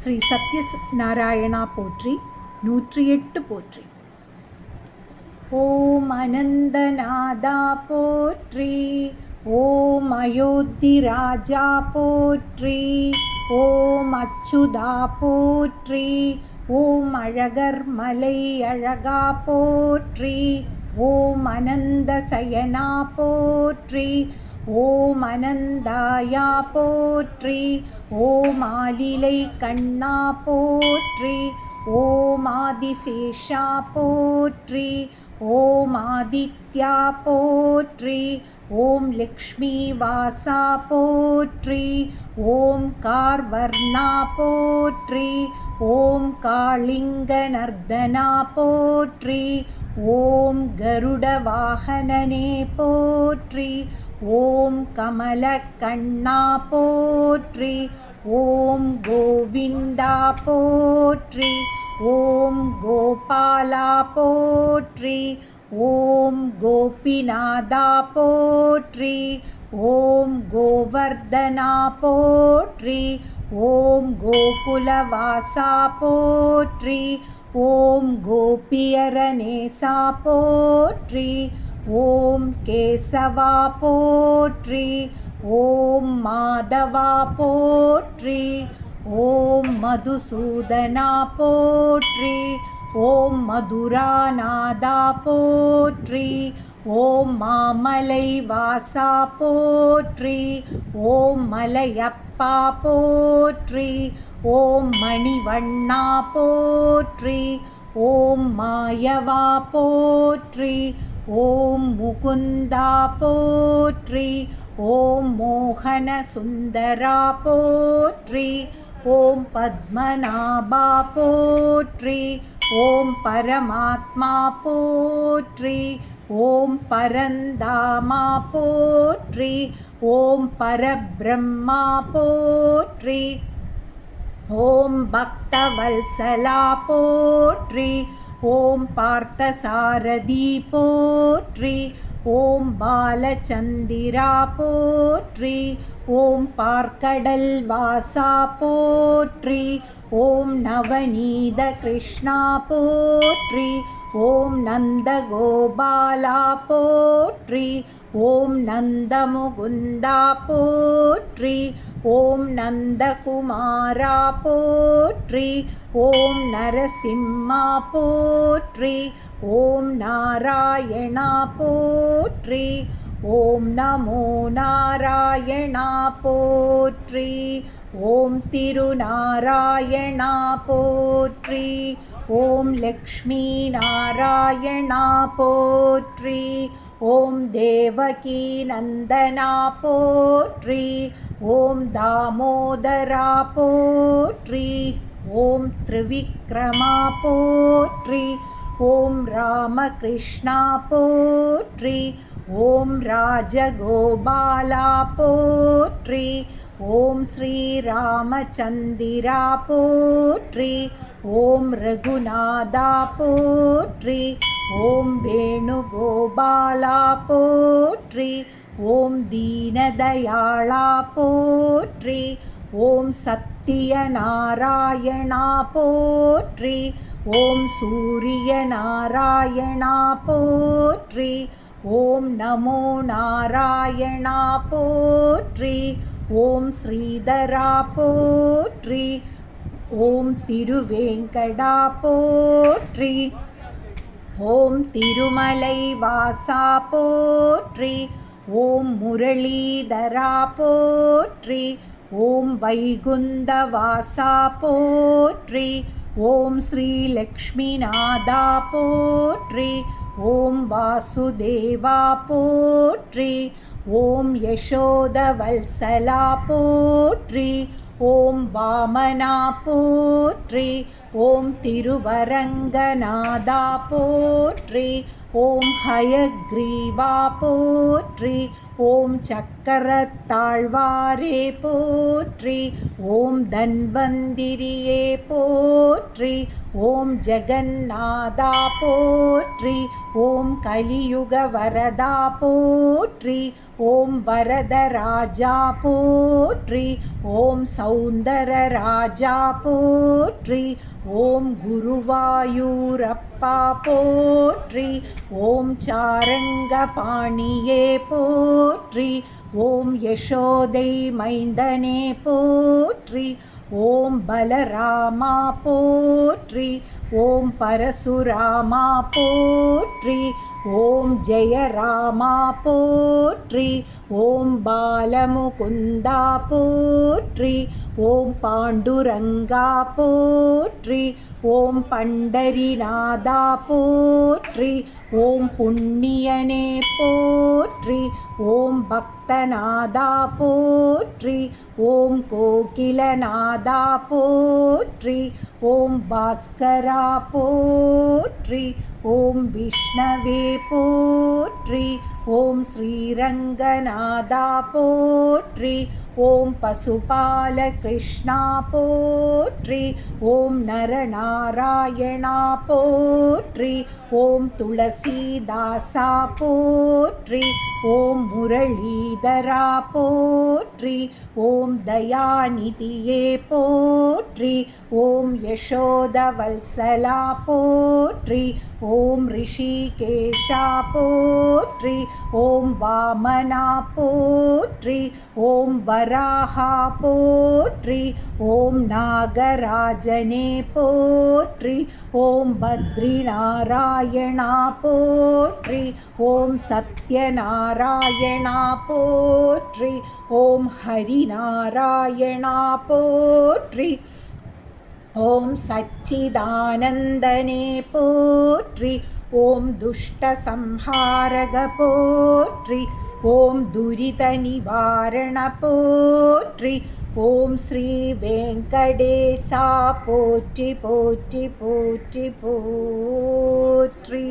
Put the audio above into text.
ஸ்ரீ சத்ய நாராயணா போற்றி 108 போற்றி. ஓம் அனந்தநாதா போற்றி. ஓம் அயோத்தி ராஜா போற்றி. ஓம் அச்சுதா போற்றி. ஓம் அழகர் மலை அழகா போற்றி. ஓம் அனந்த சயனா போற்றி. ஓம் அனந்தாயா போற்றி. ஓம் ஆலிலை கண்ணா போற்றி. ஓம் ஆதிசேஷா போற்றி. ஓம் ஆதித்யா போற்றி. ஓம் லக்ஷ்மி வாசா போற்றி. ஓம் கார்வர்ணா போற்றி. ஓம் காளிங்க நர்தனா போற்றி. ஓம் கருட வாகனனே போற்றி. ஓம் கமல கண்ணா போற்றி. ஓம் கோவிந்தா போற்றி. ஓம் கோபாலா போற்றி. ஓம் கோபிநாதா போற்றி. ஓம் கோவர்தனா போற்றி. ஓம் கோகுலவாசா போற்றி. ஓம் கோபியரநேசா போற்றி. ஓம் கேசவா போற்றி. ஓம் மாதவா போற்றி. ஓம் மதுசூதனா போற்றி. ஓம் மதுராநாதா போற்றி. ஓம் மாமலை வாசா போற்றி. ஓம் மலையப்பா போற்றி. ஓம் மணிவண்ணா போற்றி. ஓம் மாயவா போற்றி. ஓம் முகுந்தா போற்றி. ஓம் மோகன சுந்தரா போற்றி. ஓம் பத்மநாபா போற்றி. ஓம் பரமாத்மா போற்றி. ஓம் பரந்தாமா போற்றி. ஓம் பரபிரம்மா போற்றி. ஓம் பக்தவல்சலா போற்றி. ஓம் பார்த்தசாரதி போற்றி. ஓம் பாலச்சந்திரா போற்றி. ஓம் பார்க்கடல் வாசா போற்றி. ஓம் நவநீத கிருஷ்ணா போற்றி. ஓம் நந்த கோபாலா போற்றி. ஓம் நந்த முகுந்தா போற்றி. ஓம் நந்தகுமாரா போற்றி. ஓம் நரசிம்மா போற்றி. ஓம் நாராயணா போற்றி. ஓம் நமோ நாராயணா போற்றி. ஓம் திருநாராயணா போற்றி. ஓம் லக்ஷ்மி நாராயணா போற்றி. ஓம் தேவகி நந்தனா போற்றி. ஓம் தாமோதரா போற்றி. ஓம் திரிவிக்ரமா போற்றி. ஓம் ராமகிருஷ்ணா போற்றி. ஓம் ராஜகோபாலா போற்றி. ஓம் ஸ்ரீராமச்சந்திரா போற்றி. ஓம் ரகுநாதா போற்றி. ஓம் வேணுகோபாலா போற்றி. ஓம் தீனதயாளா போற்றி. ஓம் சத்தியநாராயணா போற்றி. ஓம் சூரிய நாராயணா போற்றி. ஓம் நமோ நாராயணா போற்றி. ஓம் ஸ்ரீதரா போற்றி. ஓம் திருவேங்கடா போற்றி. ஓம் திருமலை வாசா போற்றி. ஓம் முரளீதரா போற்றி. ஓம் வைகுந்த வாசா போற்றி. ஓம் ஸ்ரீ லக்ஷ்மிநாதா போற்றி. ஓம் வாசுதேவா போற்றி. ஓம் யசோதவல்சலா போற்றி. ஓம் வாமனா போற்றி. ஓம் திருவரங்கநாதா போற்றி. ஓம் ஹயக்ரீவா போற்றி. ஓம் சக்கரத்தாழ்வாரே போற்றி. ஓம் தன்வந்திரியே போற்றி. ஓம் ஜெகந்நாதா போற்றி. ஓம் கலியுக வரதா போற்றி. ஓம் வரதராஜா போற்றி. ஓம் சௌந்தரராஜா போற்றி. ஓம் குருவாயூரப்பா போற்றி. ஓம் சாரங்கபாணியே போற்றி. ஓம் யசோதை மைந்தனே போற்றி. ஓம் பலராமா போற்றி. ஓம் பரசுராமா போற்றி. ஓம் ஜெயராமா போற்றி. ஓம் பாலமுகுந்தா போற்றி. ஓம் பாண்டுரங்கா போற்றி. ஓம் பண்டரிநாதா போற்றி. ஓம் புண்ணியனே போற்றி. ஓம் பக்தநாதா போற்றி. ஓம் கோகிலநாதா போற்றி. ஓம் பாஸ்கரா போற்றி. ஓம் விஷ்ணவே போற்றி. ஓம் ஸ்ரீரங்கநாதா போற்றி. ஓம் பசுபால கிருஷ்ணா போற்றி. ஓம் நரநாராயணா போற்றி. ஓம் துளசிதாசா போற்றி. ஓம் முரளீதரா போற்றி. ஓம் தயாநிதியே போற்றி. ஓம் யசோதவல்சலா போற்றி. ஓம் ரிஷிகேஷா போற்றி. ஓம் வாமனா போற்றி. ஓம் வராஹா போற்றி. ஓம் நாகராஜனே போற்றி. ஓம் பத்ரிநாராயணா போற்றி. ஓம் சத்யநாராயணா போற்றி. ஓம் ஹரிநாராயணா போற்றி. ஓம் சச்சிதானந்தனே போற்றி. ஓம் துஷ்டசம்ஹாரக போற்றி. ஓம் துரித நிவாரண போற்றி. ஓம் ஸ்ரீ வெங்கடேசா போற்றி போற்றி போற்றி போற்றி.